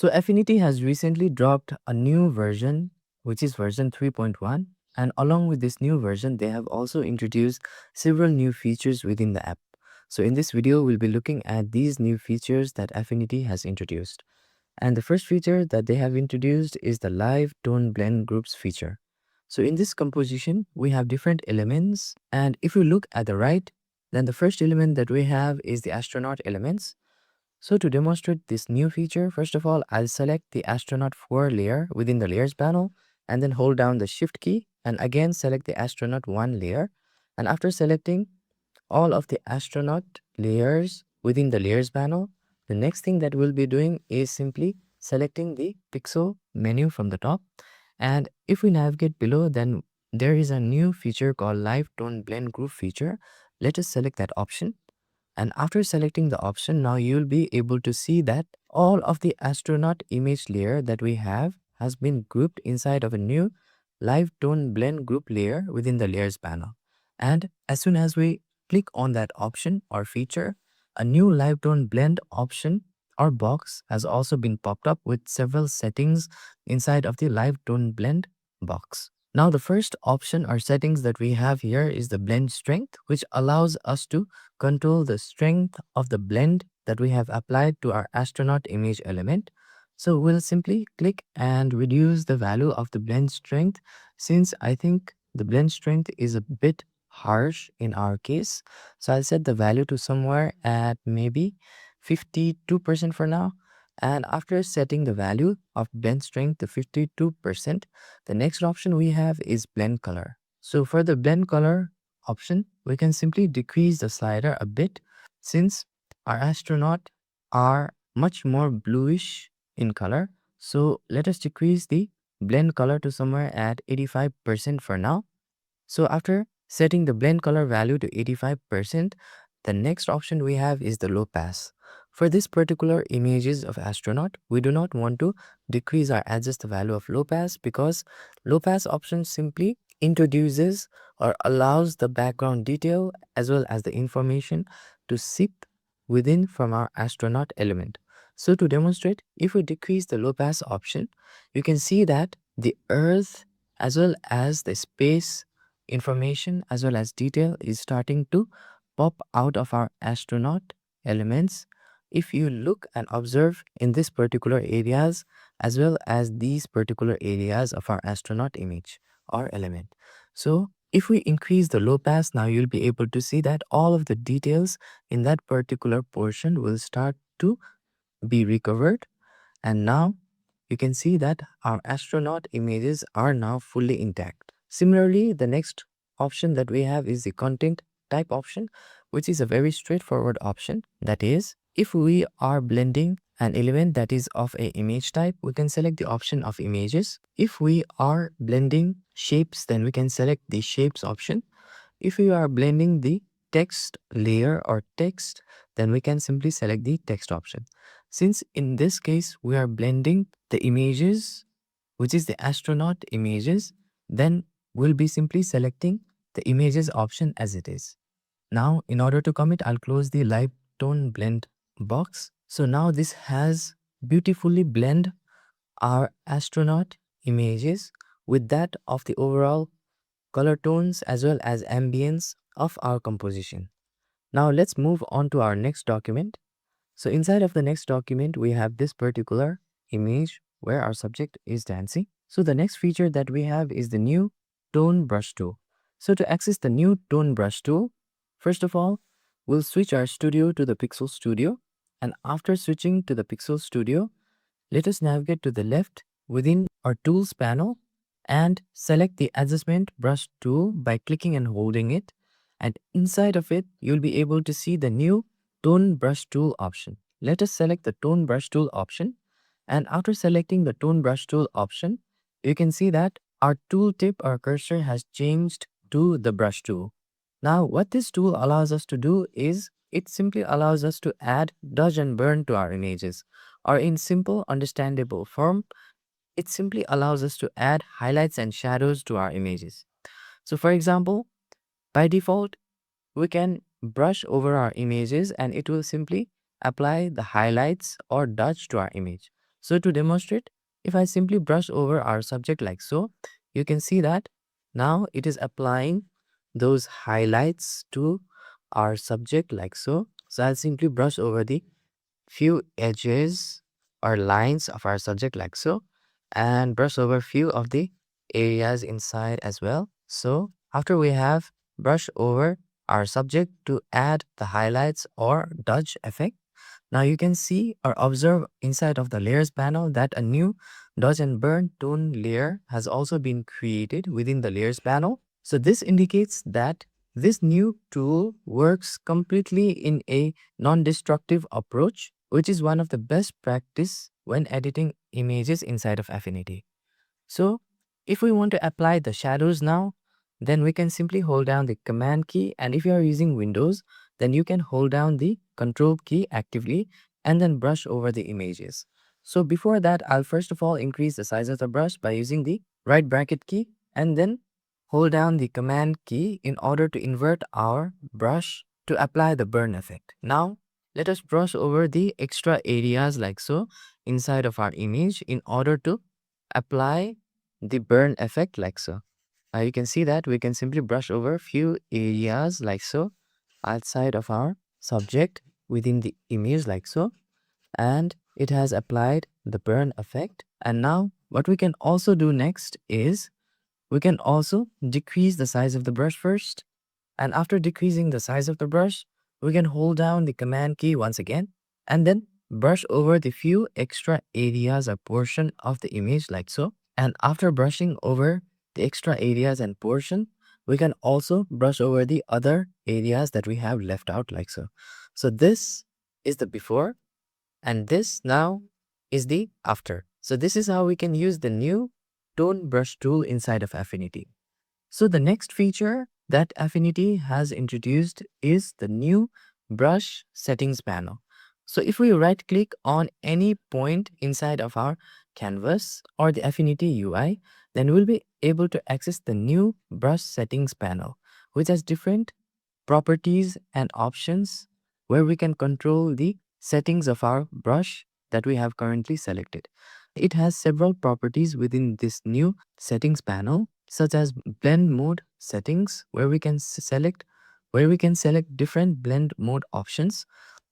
So Affinity has recently dropped a new version, which is version 3.1. And along with this new version, they have also introduced several new features within the app. So in this video, we'll be looking at these new features that Affinity has introduced. And the first feature that they have introduced is the live tone blend groups feature. So in this composition, we have different elements. And if you look at the right, then the first element that we have is the astronaut elements. So to demonstrate this new feature, first of all, I'll select the astronaut 4 layer within the layers panel and then hold down the shift key and again select the astronaut 1 layer. And after selecting all of the astronaut layers within the layers panel, the next thing that we'll be doing is simply selecting the pixel menu from the top. And if we navigate below, then there is a new feature called live tone blend group feature. Let us select that option. And after selecting the option, now you'll be able to see that all of the astronaut image layer that we have has been grouped inside of a new live tone blend group layer within the layers panel. And as soon as we click on that option or feature, a new live tone blend option or box has also been popped up with several settings inside of the live tone blend box. Now the first option or settings that we have here is the blend strength, which allows us to control the strength of the blend that we have applied to our astronaut image element. So we'll simply click and reduce the value of the blend strength, since I think the blend strength is a bit harsh in our case. So I'll set the value to somewhere at maybe 52% for now. And after setting the value of blend strength to 52%, the next option we have is blend color. So for the blend color option, we can simply decrease the slider a bit, since our astronaut are much more bluish in color. So let us decrease the blend color to somewhere at 85% for now. So after setting the blend color value to 85%, the next option we have is the low pass. For this particular images of astronaut, we do not want to decrease or adjust the value of low pass, because low pass option simply introduces or allows the background detail as well as the information to seep within from our astronaut element. So to demonstrate, if we decrease the low pass option, you can see that the earth as well as the space information as well as detail is starting to pop out of our astronaut elements if you look and observe in this particular areas as well as these particular areas of our astronaut image or element. So if we increase the low pass, now you'll be able to see that all of the details in that particular portion will start to be recovered, and now you can see that our astronaut images are now fully intact. Similarly, the next option that we have is the content type option, which is a very straightforward option. That is, if we are blending an element that is of a image type, we can select the option of images. If we are blending shapes, then we can select the shapes option. If we are blending the text layer or text, then we can simply select the text option. Since in this case, we are blending the images, which is the astronaut images, then we'll be simply selecting the images option as it is. Now, in order to commit, I'll close the live tone blend box. So now this has beautifully blend our astronaut images with that of the overall color tones as well as ambience of our composition. Now let's move on to our next document. So inside of the next document, we have this particular image where our subject is dancing. So the next feature that we have is the new tone brush tool. So to access the new tone brush tool, first of all, we'll switch our studio to the Pixel Studio. And after switching to the Pixel Studio, let us navigate to the left within our tools panel and select the adjustment brush tool by clicking and holding it. And inside of it, you'll be able to see the new tone brush tool option. Let us select the tone brush tool option. And after selecting the tone brush tool option, you can see that our tooltip or cursor has changed to the brush tool. Now, what this tool allows us to do is it simply allows us to add dodge and burn to our images, or in simple understandable form, it simply allows us to add highlights and shadows to our images. So for example, by default, we can brush over our images and it will simply apply the highlights or dodge to our image. So to demonstrate, if I simply brush over our subject like so, you can see that now it is applying those highlights to our subject like so. So I'll simply brush over the few edges or lines of our subject like so, and brush over few of the areas inside as well. So after we have brushed over our subject to add the highlights or dodge effect, now you can see or observe inside of the layers panel that a new dodge and burn tone layer has also been created within the layers panel. So this indicates that this new tool works completely in a non-destructive approach, which is one of the best practice when editing images inside of Affinity. So if we want to apply the shadows now, then we can simply hold down the command key, and if you are using Windows, then you can hold down the control key actively and then brush over the images. So before that, I'll first of all increase the size of the brush by using the right bracket key and then hold down the command key in order to invert our brush to apply the burn effect. Now let us brush over the extra areas like so inside of our image in order to apply the burn effect like so. You can see that we can simply brush over few areas like so outside of our subject within the image like so, and it has applied the burn effect. And now what we can also do next is we can also decrease the size of the brush first, and after decreasing the size of the brush, we can hold down the command key once again and then brush over the few extra areas or portion of the image like so. And after brushing over the extra areas and portion, we can also brush over the other areas that we have left out like so. So this is the before, and this now is the after. So this is how we can use the new tone brush tool inside of Affinity. So the next feature that Affinity has introduced is the new brush settings panel. So if we right click on any point inside of our canvas or the Affinity UI, then we'll be able to access the new brush settings panel, which has different properties and options where we can control the settings of our brush that we have currently selected. It has several properties within this new settings panel, such as blend mode settings, where we can select different blend mode options.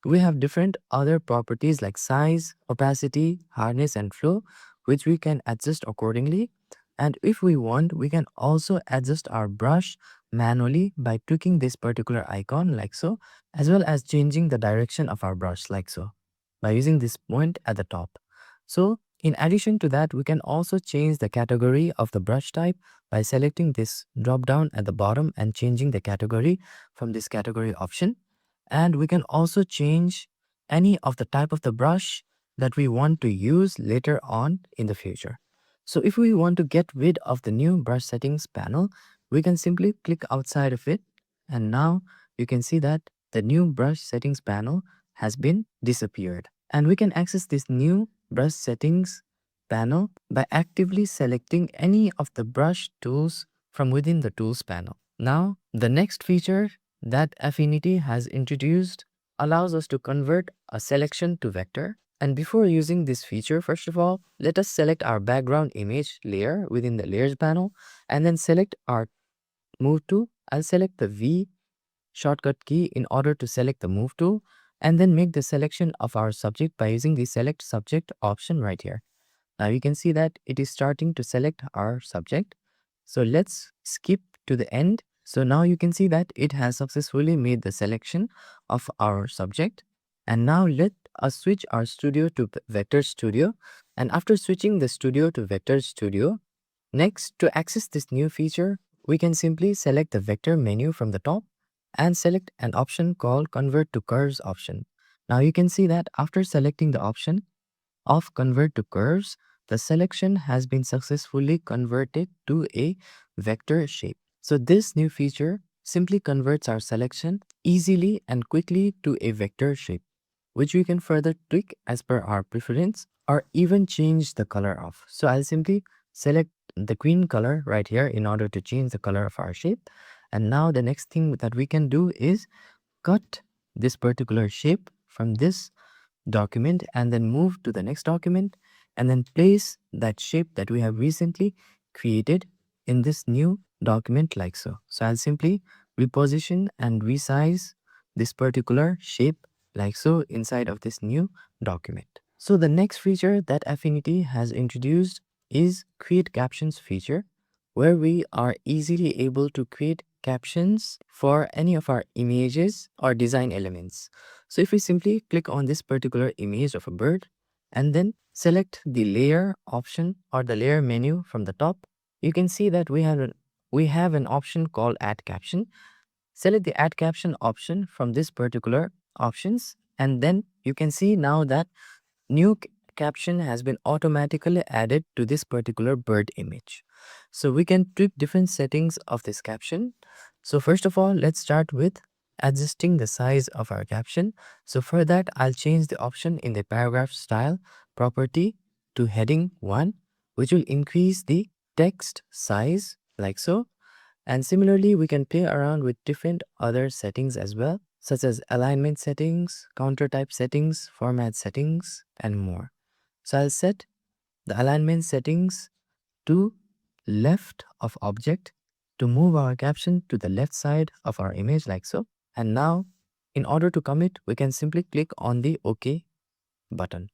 We have different other properties like size, opacity, hardness, and flow, which we can adjust accordingly. And if we want, we can also adjust our brush manually by clicking this particular icon like so, as well as changing the direction of our brush like so by using this point at the top. So in addition to that, we can also change the category of the brush type by selecting this drop down at the bottom and changing the category from this category option. And we can also change any of the type of the brush that we want to use later on in the future. So if we want to get rid of the new brush settings panel, we can simply click outside of it, and now you can see that the new brush settings panel has been disappeared. And we can access this new brush settings panel by actively selecting any of the brush tools from within the tools panel. Now, the next feature that Affinity has introduced allows us to convert a selection to vector. And before using this feature, first of all, let us select our background image layer within the layers panel and then select our move tool. I'll select the V shortcut key in order to select the move tool and then make the selection of our subject by using the select subject option right here. Now you can see that it is starting to select our subject. So let's skip to the end. So now you can see that it has successfully made the selection of our subject. And now let us switch our studio to Vector Studio. And after switching the studio to Vector Studio, next to access this new feature, we can simply select the vector menu from the top and select an option called Convert to Curves option. Now you can see that after selecting the option of Convert to Curves, the selection has been successfully converted to a vector shape. So this new feature simply converts our selection easily and quickly to a vector shape, which we can further tweak as per our preference or even change the color of. So I'll simply select the green color right here in order to change the color of our shape. And now the next thing that we can do is cut this particular shape from this document and then move to the next document and then place that shape that we have recently created in this new document like so. So I'll simply reposition and resize this particular shape like so inside of this new document. So the next feature that Affinity has introduced is create captions feature, where we are easily able to create captions for any of our images or design elements. So if we simply click on this particular image of a bird and then select the layer option or the layer menu from the top, you can see that we have an option called add caption. Select the add caption option from this particular options, and then you can see now that new caption has been automatically added to this particular bird image. So we can tweak different settings of this caption. So first of all, let's start with adjusting the size of our caption. So for that, I'll change the option in the paragraph style property to heading 1, which will increase the text size like so. And similarly, we can play around with different other settings as well, such as alignment settings, counter type settings, format settings, and more. So I'll set the alignment settings to left of object to move our caption to the left side of our image like so. And now, in order to commit, we can simply click on the OK button.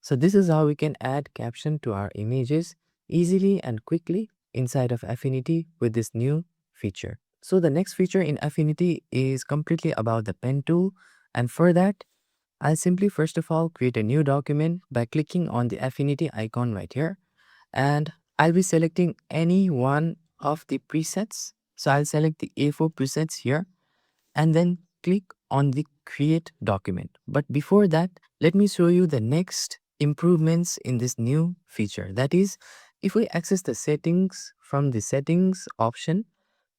So this is how we can add caption to our images easily and quickly inside of Affinity with this new feature. So the next feature in Affinity is completely about the pen tool, and for that I'll simply first of all create a new document by clicking on the Affinity icon right here, and I'll be selecting any one of the presets. So I'll select the A4 presets here and then click on the create document. But before that, let me show you the next improvements in this new feature. That is, if we access the settings from the settings option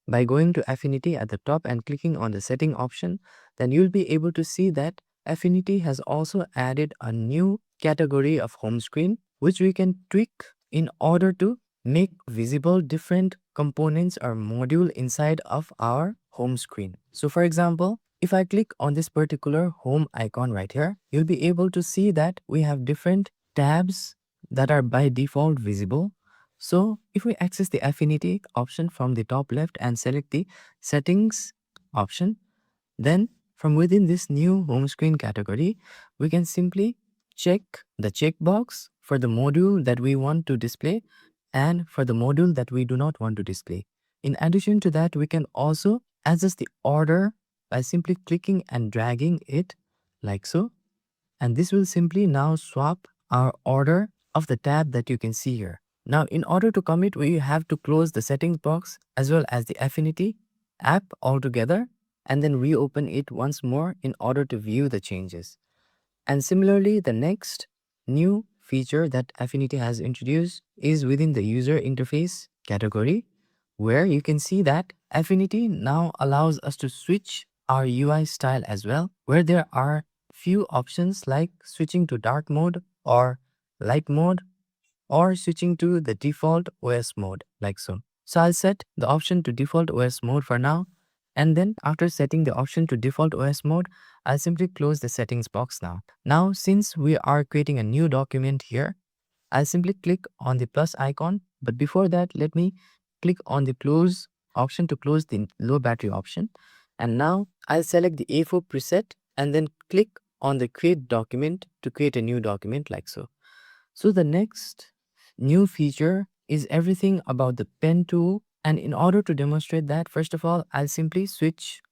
by going to Affinity at the top and clicking on the setting option, then you'll be able to see that Affinity has also added a new category of home screen, which we can tweak in order to make visible different components or module inside of our home screen. So for example, if I click on this particular home icon right here, you'll be able to see that we have different tabs that are by default visible. So if we access the Affinity option from the top left and select the settings option, then from within this new home screen category, we can simply check the checkbox for the module that we want to display and for the module that we do not want to display. In addition to that, we can also adjust the order by simply clicking and dragging it like so. And this will simply now swap our order of the tab that you can see here. Now, in order to commit, we have to close the settings box as well as the Affinity app altogether and then reopen it once more in order to view the changes. And similarly, the next new feature that Affinity has introduced is within the user interface category, where you can see that Affinity now allows us to switch our UI style as well, where there are few options like switching to dark mode or light mode or switching to the default OS mode like so. So I'll set the option to default OS mode for now, and then after setting the option to default OS mode, I'll simply close the settings box now. Now since we are creating a new document here, I'll simply click on the plus icon, but before that let me click on the close option to close the low battery option, and now I'll select the A4 preset and then click on the create document to create a new document like so. So the next new feature is everything about the pen tool, and in order to demonstrate that, first of all, I'll simply switch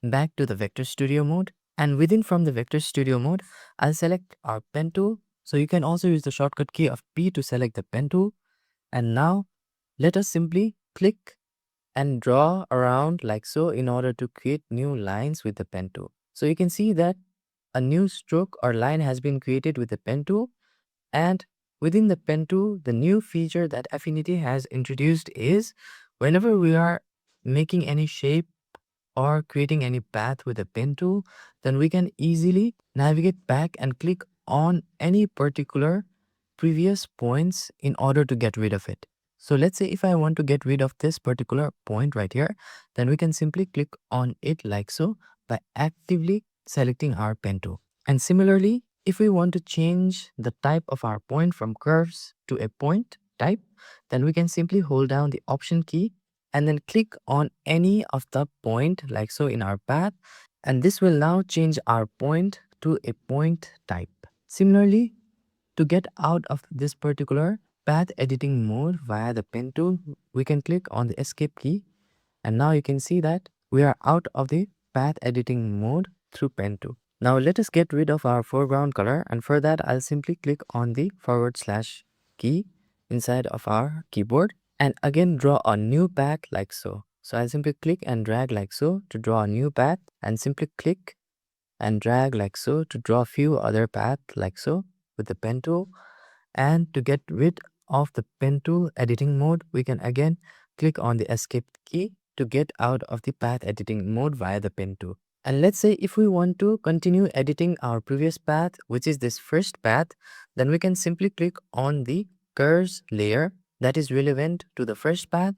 back to the Vector Studio mode, and within from the Vector Studio mode, I'll select our pen tool. So you can also use the shortcut key of P to select the pen tool, and now let us simply click and draw around like so in order to create new lines with the pen tool. So you can see that a new stroke or line has been created with the pen tool, and within the pen tool, the new feature that Affinity has introduced is whenever we are making any shape or creating any path with a pen tool, then we can easily navigate back and click on any particular previous points in order to get rid of it. So let's say if I want to get rid of this particular point right here, then we can simply click on it like so by actively selecting our pen tool. And similarly, if we want to change the type of our point from curves to a point type, then we can simply hold down the Option key and then click on any of the point like so in our path, and this will now change our point to a point type. Similarly, to get out of this particular path editing mode via the pen tool, we can click on the Escape key, and now you can see that we are out of the path editing mode through pen tool. Now let us get rid of our foreground color, and for that I'll simply click on the / key inside of our keyboard and again draw a new path like so. So I'll simply click and drag like so to draw a new path, and simply click and drag like so to draw a few other paths like so with the pen tool. And to get rid of the pen tool editing mode, we can again click on the Escape key to get out of the path editing mode via the pen tool. And let's say if we want to continue editing our previous path, which is this first path, then we can simply click on the curves layer that is relevant to the first path,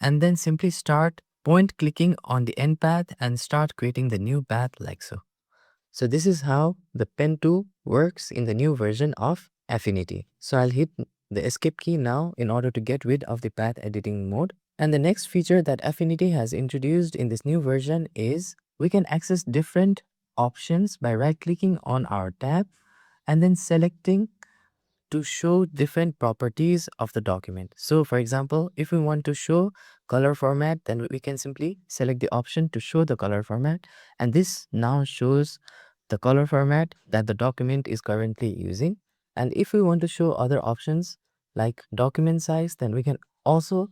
and then simply start point clicking on the end path and start creating the new path like so. So this is how the pen tool works in the new version of Affinity. So I'll hit the Escape key now in order to get rid of the path editing mode. And the next feature that Affinity has introduced in this new version is we can access different options by right-clicking on our tab and then selecting to show different properties of the document. So for example, if we want to show color format, then we can simply select the option to show the color format, and this now shows the color format that the document is currently using. And if we want to show other options like document size, then we can also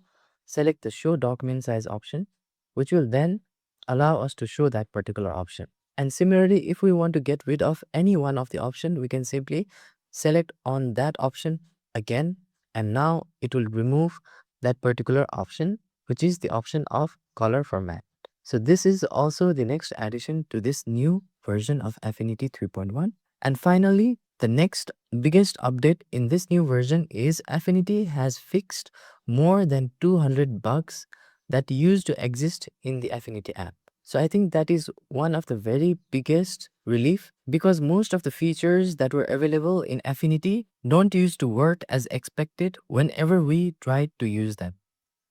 select the show document size option, which will then allow us to show that particular option. And similarly, if we want to get rid of any one of the option, we can simply select on that option again, and now it will remove that particular option, which is the option of color format. So this is also the next addition to this new version of Affinity 3.1. And finally, the next biggest update in this new version is Affinity has fixed more than 200 bugs that used to exist in the Affinity app. So I think that is one of the very biggest relief, because most of the features that were available in Affinity don't used to work as expected whenever we tried to use them.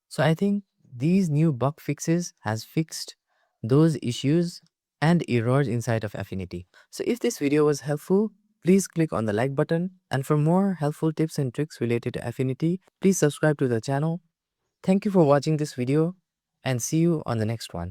So I think these new bug fixes has fixed those issues and errors inside of Affinity. So if this video was helpful, please click on the like button, and for more helpful tips and tricks related to Affinity, please subscribe to the channel. Thank you for watching this video, and see you on the next one.